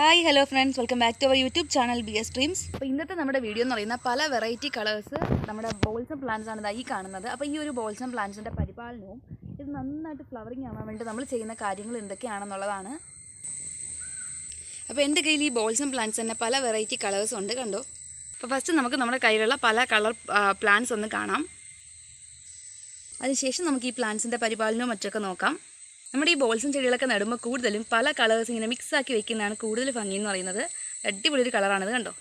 Hi hello friends, welcome back to our YouTube channel BS Dreams. അപ്പോൾ ഇന്നത്തെ നമ്മുടെ video എന്ന് പറയുന്ന പല വെറൈറ്റി കളേഴ്സ് നമ്മുടെ ബോൾസം പ്ലാന്റ്സ് ആണ് ഈ കാണുന്നത്. അപ്പോൾ ഈ ഒരു ബോൾസം പ്ലാന്റ്സിൻ്റെ പരിപാലനവും ഇത് നന്നായിട്ട് ഫ്ലവറിങ് ആവാൻ വേണ്ടി നമ്മൾ ചെയ്യുന്ന കാര്യങ്ങൾ എന്തൊക്കെയാണെന്നുള്ളതാണ്. അപ്പോൾ എൻ്റെ കയ്യിൽ ഈ ബോൾസം പ്ലാന്റ്സ് തന്നെ പല വെറൈറ്റി കളേഴ്സ് ഉണ്ട്, കണ്ടോ. അപ്പോൾ ഫസ്റ്റ് നമുക്ക് നമ്മുടെ കയ്യിലുള്ള പല കളർ പ്ലാന്റ്സ് ഒന്ന് കാണാം. അതിനുശേഷം നമുക്ക് ഈ പ്ലാന്റ്സിൻ്റെ പരിപാലനവും മറ്റൊക്കെ നോക്കാം. നമ്മുടെ ഈ ബോൾസം ചെടികളൊക്കെ നടുമ്പോൾ കൂടുതലും പല കളേഴ്സ് ഇങ്ങനെ മിക്സാക്കി വെക്കുന്നതാണ് കൂടുതൽ ഭംഗി എന്ന് പറയുന്നത്. അടിപൊളിയൊരു കളറാണിത്, കണ്ടോ.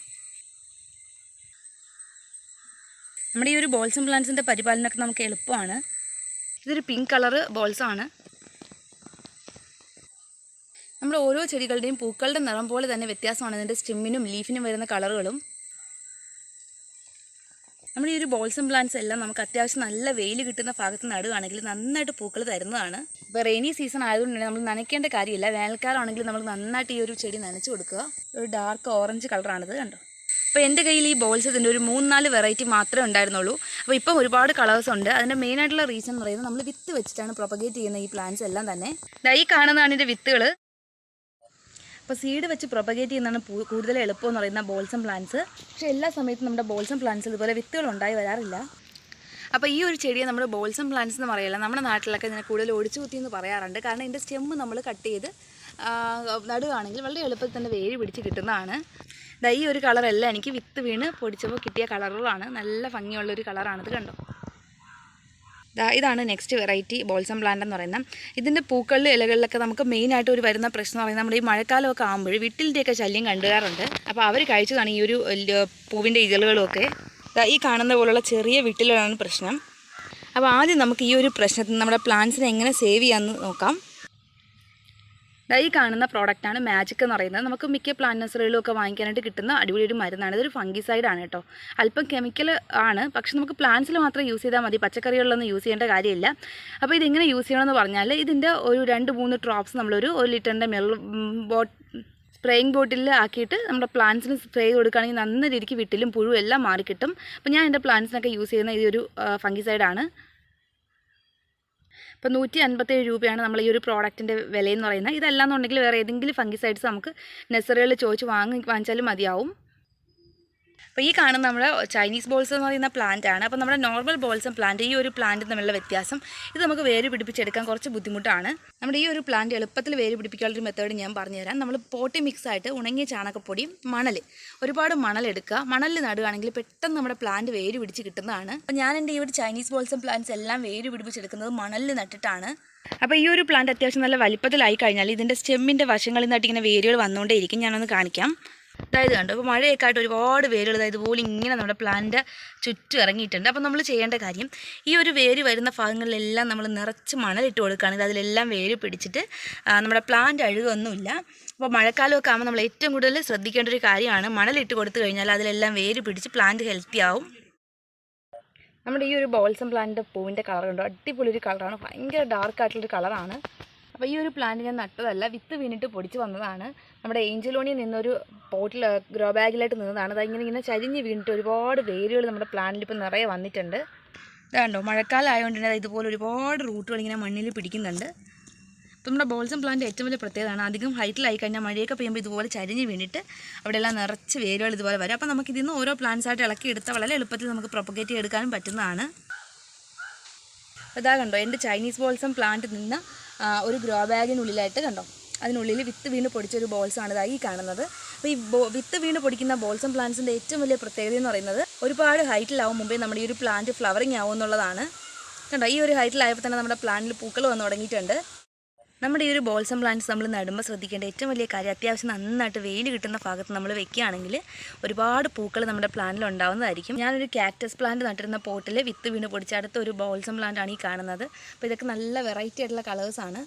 നമ്മുടെ ഈ ഒരു ബോൾസം പ്ലാന്റ്സിൻ്റെ പരിപാലനമൊക്കെ നമുക്ക് എളുപ്പമാണ്. ഇതൊരു പിങ്ക് കളറ് ബോൾസമാണ്. നമ്മുടെ ഓരോ ചെടികളുടെയും പൂക്കളുടെ നിറം പോലെ തന്നെ വ്യത്യാസമാണ് ഇതിൻ്റെ സ്റ്റെമ്മിനും ലീഫിനും വരുന്ന കളറുകളും. നമ്മുടെ ഈ ഒരു ബോൾസം പ്ലാന്റ്സ് എല്ലാം നമുക്ക് അത്യാവശ്യം നല്ല വെയിൽ കിട്ടുന്ന ഭാഗത്ത് നടുകയാണെങ്കിൽ നന്നായിട്ട് പൂക്കൾ തരുന്നതാണ്. ഇപ്പോൾ റെയിനി സീസൺ ആയതുകൊണ്ട് തന്നെ നമ്മൾ നനയ്ക്കേണ്ട കാര്യമില്ല. വേനൽക്കാലമാണെങ്കിൽ നമ്മൾ നന്നായിട്ട് ഈ ഒരു ചെടി നനച്ച് കൊടുക്കുക. ഒരു ഡാർക്ക് ഓറഞ്ച് കളറാണിത്, കണ്ടോ. അപ്പോൾ എൻ്റെ കയ്യിൽ ഈ ബോൾസത്തിൻ്റെ ഒരു 3-4 വെറൈറ്റി മാത്രമേ ഉണ്ടായിരുന്നുള്ളൂ. അപ്പോൾ ഇപ്പം ഒരുപാട് കളേഴ്സ് ഉണ്ട്. അതിൻ്റെ മെയിനായിട്ടുള്ള റീസൺ എന്ന് പറയുന്നത് നമ്മൾ വിത്ത് വെച്ചിട്ടാണ് പ്രൊപ്പഗേറ്റ് ചെയ്യുന്ന ഈ പ്ലാന്റ്സ് എല്ലാം തന്നെ. ഈ കാണുന്നതാണ് ഇതിൻ്റെ വിത്തുകൾ. അപ്പോൾ സീഡ് വെച്ച് പ്രൊപ്പഗേറ്റ് ചെയ്യുന്നതാണ് കൂടുതൽ എളുപ്പം എന്ന് പറയുന്ന ബോൾസം പ്ലാന്റ്സ്. പക്ഷേ എല്ലാ സമയത്തും നമ്മുടെ ബോൾസം പ്ലാന്റ്സ് ഇതുപോലെ വിത്തുകൾ ഉണ്ടായി വരാറില്ല. അപ്പോൾ ഈ ഒരു ചെടിയെ നമ്മൾ ബോൾസം പ്ലാന്റ്സ് എന്ന് പറയില്ല. നമ്മുടെ നാട്ടിലൊക്കെ ഇതിനെ കൂടുതൽ ഒടിച്ചു കുത്തി എന്ന് പറയാറുണ്ട്. കാരണം ഇതിൻ്റെ സ്റ്റെമ്മ് നമ്മൾ കട്ട് ചെയ്ത് നടുകയാണെങ്കിൽ വളരെ എളുപ്പത്തിൽ തന്നെ വേര് പിടിച്ച് കിട്ടുന്നതാണ്. ഈ ഒരു കളറെല്ലാം എനിക്ക് വിത്ത് വീണ് പൊടിച്ചപ്പോൾ കിട്ടിയ കളറുകളാണ്. നല്ല ഭംഗിയുള്ളൊരു കളറാണിത്, കണ്ടോ. ഇതാണ് നെക്സ്റ്റ് വെറൈറ്റി ബോൾസം പ്ലാന്റ് എന്ന് പറയുന്നത്. ഇതിൻ്റെ പൂക്കളിലും ഇലകളിലൊക്കെ നമുക്ക് മെയിനായിട്ട് ഒരു വരുന്ന പ്രശ്നം എന്ന് പറയുന്നത് നമ്മുടെ ഈ മഴക്കാലമൊക്കെ ആകുമ്പോൾ വീട്ടിൻ്റെയൊക്കെ ശല്യം കണ്ടുവരാറുണ്ട്. അപ്പോൾ അവർ കഴിച്ചതാണ് ഈ ഒരു പൂവിൻ്റെ ഇതളുകളുമൊക്കെ. ഈ കാണുന്ന പോലുള്ള ചെറിയ വീട്ടിലാണ് പ്രശ്നം. അപ്പോൾ ആദ്യം നമുക്ക് ഈ ഒരു പ്രശ്നത്തിൽ നമ്മുടെ പ്ലാന്റ്സിനെ എങ്ങനെ സേവ് ചെയ്യാമെന്ന് നോക്കാം. ഈ കാണുന്ന പ്രോഡക്റ്റാണ് മാജിക് എന്ന് പറയുന്നത്. നമുക്ക് മിക്ക പ്ലാന്റ് നഴ്സറികളിലും ഒക്കെ വാങ്ങിക്കാനായിട്ട് കിട്ടുന്ന അടിപൊളി ഒരു മരുന്നാണ്. ഇതൊരു ഫംഗിസൈഡ് ആണ് കേട്ടോ. അല്പം കെമിക്കൽ ആണ്, പക്ഷെ നമുക്ക് പ്ലാന്റ്സിൽ മാത്രം യൂസ് ചെയ്താൽ മതി, പച്ചക്കറികളിലൊന്നും യൂസ് ചെയ്യേണ്ട കാര്യമില്ല. അപ്പോൾ ഇതിങ്ങനെ യൂസ് ചെയ്യണമെന്ന് പറഞ്ഞാൽ ഇതിൻ്റെ ഒരു 2-3 ഡ്രോപ്സ് നമ്മളൊരു 1 ലിറ്ററിൻ്റെ സ്പ്രേയിങ് ബോട്ടിൽ ആക്കിയിട്ട് നമ്മുടെ പ്ലാന്റ്സിന് സ്പ്രേ ചെയ്ത് കൊടുക്കുകയാണെങ്കിൽ നന്ന രീതിക്ക് വിട്ടിലും പുഴു എല്ലാം മാറിക്കിട്ടും. അപ്പോൾ ഞാൻ എൻ്റെ പ്ലാന്റ്സിനൊക്കെ യൂസ് ചെയ്യുന്ന ഈ ഒരു ഫംഗിസൈഡാണ്. ഇപ്പോൾ 157 രൂപയാണ് നമ്മൾ ഈ ഒരു പ്രോഡക്റ്റിൻ്റെ വിലയെന്ന് പറയുന്നത്. ഇതല്ലാന്നുണ്ടെങ്കിൽ വേറെ ഏതെങ്കിലും ഫംഗിസൈഡ്സ് നമുക്ക് നഴ്സറികളിൽ ചോദിച്ച് വാങ്ങിച്ചാലും മതിയാവും. അപ്പോൾ ഈ കാണുന്ന നമ്മുടെ ചൈനീസ് ബോൾസം എന്ന് പറയുന്ന പ്ലാന്റ് ആണ്. അപ്പോൾ നമ്മുടെ നോർമൽ ബോൾസം പ്ലാന്റ് ഈ ഒരു പ്ലാന്റ് തമ്മിലുള്ള വ്യത്യാസം, ഇത് നമുക്ക് വേര് പിടിപ്പിച്ചെടുക്കാൻ കുറച്ച് ബുദ്ധിമുട്ടാണ്. നമ്മുടെ ഈ ഒരു പ്ലാന്റ് എളുപ്പത്തിൽ വേര് പിടിപ്പിക്കാനുള്ളൊരു മെത്തേഡ് ഞാൻ പറഞ്ഞുതരാം. നമ്മൾ പോട്ടി മിക്സായിട്ട് ഉണങ്ങിയ ചാണകപ്പൊടിയും ഒരുപാട് മണലെടുക്കുക. മണലിൽ നടുകയാണെങ്കിൽ പെട്ടെന്ന് നമ്മുടെ പ്ലാന്റ് വേര് പിടിച്ച് കിട്ടുന്നതാണ്. അപ്പോൾ ഞാൻ എൻ്റെ ഈ ഒരു ചൈനീസ് ബോൾസം പ്ലാന്റ്സ് എല്ലാം വേര് പിടിപ്പിച്ചെടുക്കുന്നത് മണലിൽ നട്ടിട്ടാണ്. അപ്പോൾ ഈ ഒരു പ്ലാന്റ് അത്യാവശ്യം നല്ല വലിപ്പത്തിലായി കഴിഞ്ഞാൽ ഇതിൻ്റെ സ്റ്റെമ്മിൻ്റെ വശങ്ങളിൽ നിന്നായിട്ട് ഇങ്ങനെ വേരുകൾ വന്നുകൊണ്ടേ ഇരിക്കും. ഞാനൊന്ന് കാണിക്കാം. അതായത് കണ്ടോ, അപ്പോൾ മഴയൊക്കെ ആയിട്ട് ഒരുപാട് വേരുകൾ ഇതുപോലെ ഇങ്ങനെ നമ്മുടെ പ്ലാന്റ് ചുറ്റും ഇറങ്ങിയിട്ടുണ്ട്. അപ്പോൾ നമ്മൾ ചെയ്യേണ്ട കാര്യം, ഈ ഒരു വേര് വരുന്ന ഭാഗങ്ങളിലെല്ലാം നമ്മൾ നിറച്ച് മണലിട്ട് കൊടുക്കുകയാണെങ്കിൽ അതിലെല്ലാം വേര് പിടിച്ചിട്ട് നമ്മുടെ പ്ലാന്റ് അഴുകൊന്നുമില്ല. അപ്പോൾ മഴക്കാലമൊക്കെ ആകുമ്പോൾ നമ്മൾ ഏറ്റവും കൂടുതൽ ശ്രദ്ധിക്കേണ്ട ഒരു കാര്യമാണ്, മണലിട്ട് കൊടുത്തു കഴിഞ്ഞാൽ അതിലെല്ലാം വേര് പിടിച്ച് പ്ലാന്റ് ഹെൽത്തി ആവും. നമ്മുടെ ഈ ഒരു ബോൾസം പ്ലാന്റിൻ്റെ പൂവിൻ്റെ കളർ കണ്ടോ, അടിപൊളി ഒരു കളറാണ്. ഭയങ്കര ഡാർക്കായിട്ടുള്ളൊരു കളറാണ്. അപ്പോൾ ഈ ഒരു പ്ലാന്റ് ഞാൻ നട്ടതല്ല, വിത്ത് വീണിട്ട് പൊടിച്ച് വന്നതാണ്. നമ്മുടെ ഏഞ്ചലോണിയിൽ നിന്നൊരു പോട്ടിൽ ഗ്രോ ബാഗിലായിട്ട് നിന്നതാണ്. അത് ഇങ്ങനെ ചരിഞ്ഞ് വീണിട്ട് ഒരുപാട് വേരുകൾ നമ്മുടെ പ്ലാന്റിൽ ഇപ്പോൾ നിറയെ വന്നിട്ടുണ്ട്. ഇതാണ്ടോ, മഴക്കാലം ആയതുകൊണ്ട് തന്നെ ഇതുപോലെ ഒരുപാട് റൂട്ടുകൾ ഇങ്ങനെ മണ്ണിൽ പിടിക്കുന്നുണ്ട്. അപ്പോൾ നമ്മുടെ ബോൾസം പ്ലാന്റ് ഏറ്റവും വലിയ പ്രത്യേകതയാണ്, അധികം ഹൈറ്റിലായി കഴിഞ്ഞാൽ മഴയൊക്കെ പെയ്യുമ്പോൾ ഇതുപോലെ ചരിഞ്ഞ് വീണിട്ട് അവിടെയെല്ലാം നിറച്ച് വേരുകൾ ഇതുപോലെ വരും. അപ്പോൾ നമുക്ക് ഇതിൽ നിന്ന് ഓരോ പ്ലാന്റ്സായിട്ട് ഇളക്കി എടുത്താൽ വളരെ എളുപ്പത്തിൽ നമുക്ക് പ്രൊപ്പഗേറ്റ് ചെയ്തെടുക്കാനും പറ്റുന്നതാണ്. ഇതാ കണ്ടോ, എൻ്റെ ചൈനീസ് ബോൾസം പ്ലാന്റ് നിന്ന് ഒരു ഗ്രോ ബാഗിനുള്ളിലായിട്ട് കണ്ടോ, അതിനുള്ളിൽ വിത്ത് വീണ് പൊടിച്ചൊരു ബോൾസാണ് ഇതായി കാണുന്നത്. അപ്പോൾ ഈ വിത്ത് വീണ് പൊടിക്കുന്ന ബോൾസം പ്ലാന്റ്സിൻ്റെ ഏറ്റവും വലിയ പ്രത്യേകത എന്ന് പറയുന്നത് ഒരുപാട് ഹൈറ്റിലാവും മുമ്പേ നമ്മുടെ ഈ ഒരു പ്ലാന്റ് ഫ്ലവറിങ് ആവും എന്നുള്ളതാണ്. കണ്ടോ, ഈ ഒരു ഹൈറ്റിലായപ്പോൾ തന്നെ നമ്മുടെ പ്ലാന്റിൽ പൂക്കൾ വന്ന് തുടങ്ങിയിട്ടുണ്ട്. നമ്മുടെ ഈ ഒരു ബോൾസം പ്ലാന്റ്സ് നമ്മൾ നടുമ്പോൾ ശ്രദ്ധിക്കേണ്ട ഏറ്റവും വലിയ കാര്യം, അത്യാവശ്യം നന്നായിട്ട് വെയിൽ കിട്ടുന്ന ഭാഗത്ത് നമ്മൾ വെക്കുകയാണെങ്കിൽ ഒരുപാട് പൂക്കൾ നമ്മുടെ പ്ലാന്റിൽ ഉണ്ടാവുന്നതായിരിക്കും. ഞാനൊരു കാക്ടസ് പ്ലാന്റ് നട്ടിരുന്ന പോട്ടിൽ വിത്ത് വീണ് പൊടിച്ചടുത്ത ഒരു ബോൾസം പ്ലാന്റ് ആണ് ഈ കാണുന്നത്. അപ്പോൾ ഇതൊക്കെ നല്ല വെറൈറ്റി ആയിട്ടുള്ള കളേഴ്സാണ്.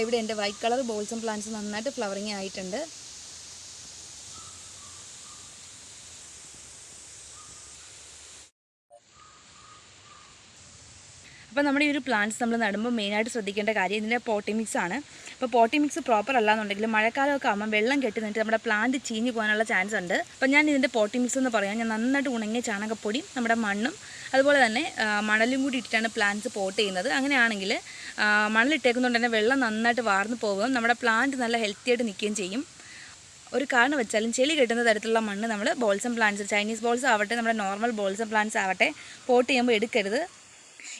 ഇവിടെ എൻ്റെ വൈറ്റ് കളർ ബോൾസം പ്ലാന്റ്സ് നന്നായിട്ട് ഫ്ലവറിങ് ആയിട്ടുണ്ട്. അപ്പോൾ നമ്മുടെ ഈ ഒരു പ്ലാന്റ്സ് നമ്മൾ നടുമ്പോൾ മെയിനായിട്ട് ശ്രദ്ധിക്കേണ്ട കാര്യം ഇതിൻ്റെ പോട്ടി മിക്സ് ആണ്. അപ്പോൾ പോട്ടി മിക്സ് പ്രോപ്പർ അല്ലാന്നുണ്ടെങ്കിൽ മഴക്കാലമൊക്കെ ആകുമ്പോൾ വെള്ളം കെട്ടി നിന്നിട്ട് നമ്മുടെ പ്ലാന്റ് ചീഞ്ഞ് പോകാനുള്ള ചാൻസ് ഉണ്ട്. അപ്പോൾ ഞാൻ ഇതിൻ്റെ പോട്ടി മിക്സ് എന്ന് പറയാം, ഞാൻ നന്നായിട്ട് ഉണങ്ങിയ ചാണകപ്പൊടി, നമ്മുടെ മണ്ണും അതുപോലെ തന്നെ മണലും കൂടി ഇട്ടിട്ടാണ് പ്ലാന്റ്സ് പോട്ട് ചെയ്യുന്നത്. അങ്ങനെയാണെങ്കിൽ മണലിട്ടേക്കുന്നതുകൊണ്ട് തന്നെ വെള്ളം നന്നായിട്ട് വാർന്നു പോകുകയും നമ്മുടെ പ്ലാന്റ് നല്ല ഹെൽത്തി ആയിട്ട് നിൽക്കുകയും ചെയ്യും. ഒരു കാരണം വെച്ചാലും ചെളി കെട്ടുന്ന തരത്തിലുള്ള മണ്ണ് നമ്മൾ ബോൾസം പ്ലാന്റ്സ്, ചൈനീസ് ബോൾസ് ആവട്ടെ നമ്മുടെ നോർമൽ ബോൾസം പ്ലാന്റ്സ് ആവട്ടെ പോട്ട് ചെയ്യുമ്പോൾ എടുക്കരുത്.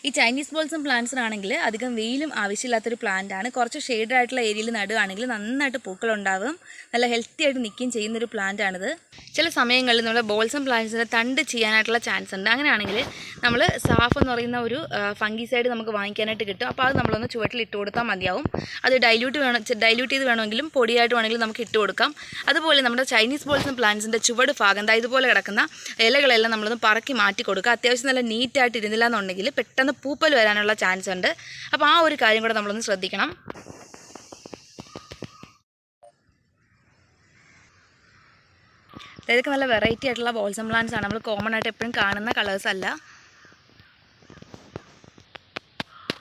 ഈ ചൈനീസ് ബോൾസം പ്ലാന്റ്സിനാണെങ്കിൽ അധികം വെയിലും ആവശ്യമില്ലാത്തൊരു പ്ലാന്റാണ്. കുറച്ച് ഷെയ്ഡ് ആയിട്ടുള്ള ഏരിയയിൽ നടുകയാണെങ്കിൽ നന്നായിട്ട് പൂക്കളുണ്ടാകും, നല്ല ഹെൽത്തി ആയിട്ട് നിൽക്കുകയും ചെയ്യുന്നൊരു പ്ലാന്റാണിത്. ചില സമയങ്ങളിൽ നമ്മൾ ബോൾസം പ്ലാന്റ്സിൻ്റെ തണ്ട് ചെയ്യാനായിട്ടുള്ള ചാൻസ് ഉണ്ട്. അങ്ങനെയാണെങ്കിൽ നമ്മൾ സാഫ് എന്ന് പറയുന്ന ഒരു ഫംഗിസൈഡ് നമുക്ക് വാങ്ങിക്കാനായിട്ട് കിട്ടും. അപ്പോൾ അത് നമ്മളൊന്ന് ചുവട്ടിൽ ഇട്ട് കൊടുത്താൽ മതിയാവും. അത് ഡൈല്യൂട്ട് ചെയ്ത് വേണമെങ്കിലും പൊടിയായിട്ട് വേണമെങ്കിലും നമുക്ക് ഇട്ട് കൊടുക്കാം. അതുപോലെ നമ്മുടെ ചൈനീസ് ബോൾസം പ്ലാന്റ്സിൻ്റെ ചുവട് ഭാഗം ഇതുപോലെ കിടക്കുന്ന ഇലകളെല്ലാം നമ്മളൊന്ന് പറക്കി മാറ്റി കൊടുക്കുക. അത്യാവശ്യം നല്ല നീറ്റായിട്ട് ഇരുന്നില്ല എന്നുണ്ടെങ്കിൽ പെട്ടെന്ന് പൂപ്പൽ വരാനുള്ള ചാൻസ് ഉണ്ട്. അപ്പോൾ ആ ഒരു കാര്യം കൂടെ നമ്മളൊന്ന് ശ്രദ്ധിക്കണം. ഇതൊക്കെ നല്ല വെറൈറ്റി ആയിട്ടുള്ള ബോൾസം പ്ലാന്റ്സ് ആണ്, നമ്മൾ കോമൺ ആയിട്ട് എപ്പോഴും കാണുന്ന കളേഴ്സ് അല്ല.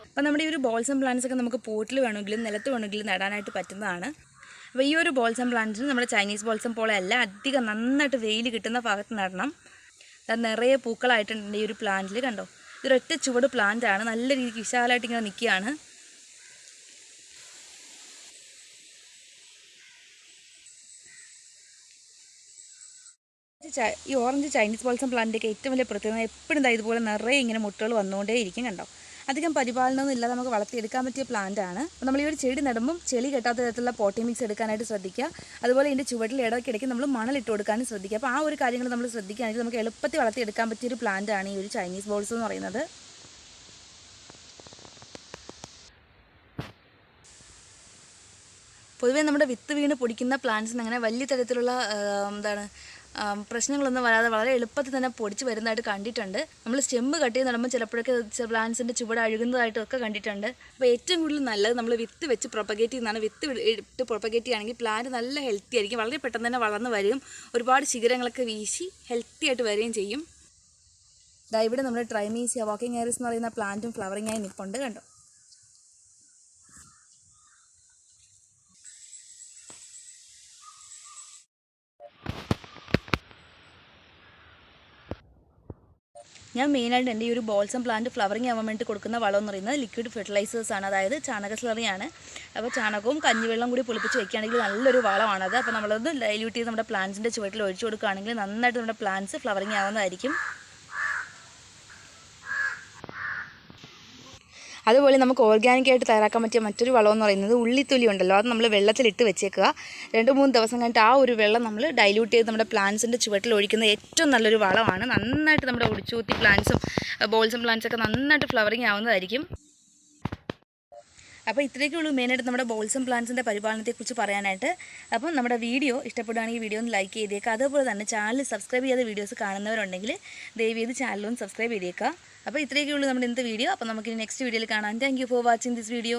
അപ്പോൾ നമ്മുടെ ഈ ഒരു ബോൾസം പ്ലാന്റ്സ് ഒക്കെ നമുക്ക് പോട്ടിൽ വേണമെങ്കിലും നിലത്ത് വേണമെങ്കിലും നടാനായിട്ട് പറ്റുന്നതാണ്. അപ്പോൾ ഈ ഒരു ബോൾസം പ്ലാന്റ്സിന് നമ്മുടെ ചൈനീസ് ബോൾസം പോലെ അല്ല, അധികം നന്നായിട്ട് വെയിൽ കിട്ടുന്ന ഭാഗത്ത് നടണം. അത് നിറയെ പൂക്കളായിട്ടുണ്ട് ഈ ഒരു പ്ലാന്റിൽ, കണ്ടോ. ഇതൊരൊറ്റ ചുവട് പ്ലാന്റ് ആണ്, നല്ല രീതിക്ക് വിശാലമായിട്ട് ഇങ്ങനെ നിൽക്കുകയാണ്. ഈ ഓറഞ്ച് ചൈനീസ് ബോൾസം പ്ലാന്റിൻ്റെയൊക്കെ ഏറ്റവും വലിയ പ്രത്യേകത എപ്പോഴും ഇതുപോലെ നിറയെ ഇങ്ങനെ മുട്ടുകൾ വന്നുകൊണ്ടേ ഇരിക്കും, കണ്ടോ. അധികം പരിപാലനമൊന്നും ഇല്ലാതെ നമുക്ക് വളർത്തിയെടുക്കാൻ പറ്റിയ പ്ലാന്റ് ആണ്. അപ്പോൾ നമ്മൾ ഈ ഒരു ചെടി നടുമ്പം ചെളി കെട്ടാത്ത തരത്തിലുള്ള പോട്ടി മിക്സ് എടുക്കാനായിട്ട് ശ്രദ്ധിക്കുക. അതുപോലെ ഇതിൻ്റെ ചുവട്ടിൽ ഇടയ്ക്കിടയ്ക്ക് നമ്മൾ മണലിട്ട് കൊടുക്കാനും ശ്രദ്ധിക്കുക. അപ്പോൾ ആ ഒരു കാര്യങ്ങൾ നമ്മൾ ശ്രദ്ധിക്കുകയാണെങ്കിൽ നമുക്ക് എളുപ്പത്തിൽ വളർത്തിയെടുക്കാൻ പറ്റിയൊരു പ്ലാന്റ് ആണ് ഈ ഒരു ചൈനീസ് ബോൾസ് എന്ന് പറയുന്നത്. പൊതുവേ നമ്മുടെ വിത്ത് വീണ് പൊടിക്കുന്ന പ്ലാന്റ്സിന് അങ്ങനെ വലിയ തരത്തിലുള്ള പ്രശ്നങ്ങളൊന്നും വരാതെ വളരെ എളുപ്പത്തിൽ തന്നെ പൊടിച്ച് വരുന്നതായിട്ട് കണ്ടിട്ടുണ്ട്. നമ്മൾ സ്റ്റെമ്മ് കട്ട് ചെയ്ത് നടുമ്പോൾ ചിലപ്പോഴൊക്കെ പ്ലാന്റ്സിൻ്റെ ചുവട് അഴുകുന്നതായിട്ടൊക്കെ കണ്ടിട്ടുണ്ട്. അപ്പോൾ ഏറ്റവും കൂടുതൽ നല്ലത് നമ്മൾ വിത്ത് വെച്ച് പ്രൊപ്പഗേറ്റ് ചെയ്യുന്നതാണ്. വിത്ത് ഇട്ട് പ്രൊപ്പഗേറ്റ് ചെയ്യുകയാണെങ്കിൽ പ്ലാന്റ് നല്ല ഹെൽത്തി ആയിരിക്കും, വളരെ പെട്ടെന്ന് തന്നെ വളർന്ന് വരും, ഒരുപാട് ശിഖരങ്ങളൊക്കെ വീശി ഹെൽത്തി ആയിട്ട് വരികയും ചെയ്യും. ഇവിടെ നമ്മുടെ ട്രൈമീസിയ വാക്കിംഗ് ഏറിസ് എന്ന് പറയുന്ന പ്ലാന്റും ഫ്ലവറിംഗ് ആയി നിൽപ്പുണ്ട്, കണ്ടോ. ഞാൻ മെയിനായിട്ട് എൻ്റെ ഈ ഒരു ബോൾസം പ്ലാന്റ് ഫ്ലവറിങ് ആവാൻ വേണ്ടി കൊടുക്കുന്ന വളം എന്ന് പറയുന്നത് ലിക്വിഡ് ഫെർട്ടിലൈസേഴ്സാണ്, അതായത് ചാണക സ്ലറിയാണ്. അപ്പോൾ ചാണകവും കഞ്ഞിവെള്ളം കൂടി പുളിപ്പിച്ച് വയ്ക്കുകയാണെങ്കിൽ നല്ലൊരു വളമാണത്. അപ്പോൾ നമ്മളത് ഡൈല്യൂട്ട് ചെയ്ത് നമ്മുടെ പ്ലാന്റ്സിൻ്റെ ചുവട്ടിൽ ഒഴിച്ചു കൊടുക്കുകയാണെങ്കിൽ നന്നായിട്ട് നമ്മുടെ പ്ലാന്റ്സ് ഫ്ലവറിങ് ആവുന്നതായിരിക്കും. അതുപോലെ നമുക്ക് ഓർഗാനിക്കായിട്ട് തയ്യാറാക്കാൻ പറ്റിയ മറ്റൊരു വളം എന്ന് പറയുന്നത് ഉള്ളിത്തൊലി ഉണ്ടല്ലോ, അത് നമ്മൾ വെള്ളത്തിലിട്ട് വെച്ചേക്കുക. 2-3 ദിവസം കഴിഞ്ഞിട്ട് ആ ഒരു വെള്ളം നമ്മൾ ഡൈല്യൂട്ട് ചെയ്ത് നമ്മുടെ പ്ലാന്റ്സിൻ്റെ ചുവട്ടിൽ ഒഴിക്കുന്നത് ഏറ്റവും നല്ലൊരു വളമാണ്. നന്നായിട്ട് നമ്മുടെ ഒടിച്ചുകൂത്തി പ്ലാന്റ്സും ബോൾസം പ്ലാന്റ്സൊക്കെ നന്നായിട്ട് ഫ്ലവറിങ് ആവുന്നതായിരിക്കും. അപ്പോൾ ഇത്രയൊക്കെ ഉള്ളൂ മെയിനായിട്ട് നമ്മുടെ ബോൾസം പ്ലാന്റ്സിൻ്റെ പരിപാലനത്തെക്കുറിച്ച് പറയാനായിട്ട്. അപ്പം നമ്മുടെ വീഡിയോ ഇഷ്ടപ്പെടുകയാണെങ്കിൽ വീഡിയോ ഒന്ന് ലൈക്ക് ചെയ്തേക്കുക. അതുപോലെ തന്നെ ചാനൽ സബ്സ്ക്രൈബ് ചെയ്യാതെ വീഡിയോസ് കാണുന്നവരുണ്ടെങ്കിൽ ദയവ് ചെയ്ത് ചാനലൊന്ന് സബ്സ്ക്രൈബ് ചെയ്തേക്കുക. അപ്പോൾ ഇത്രയൊക്കെ ഉള്ളൂ നമ്മുടെ ഇന്നത്തെ വീഡിയോ. അപ്പോൾ നമുക്കിനി നെക്സ്റ്റ് വീഡിയോയിൽ കാണാം. Thank you for watching this video.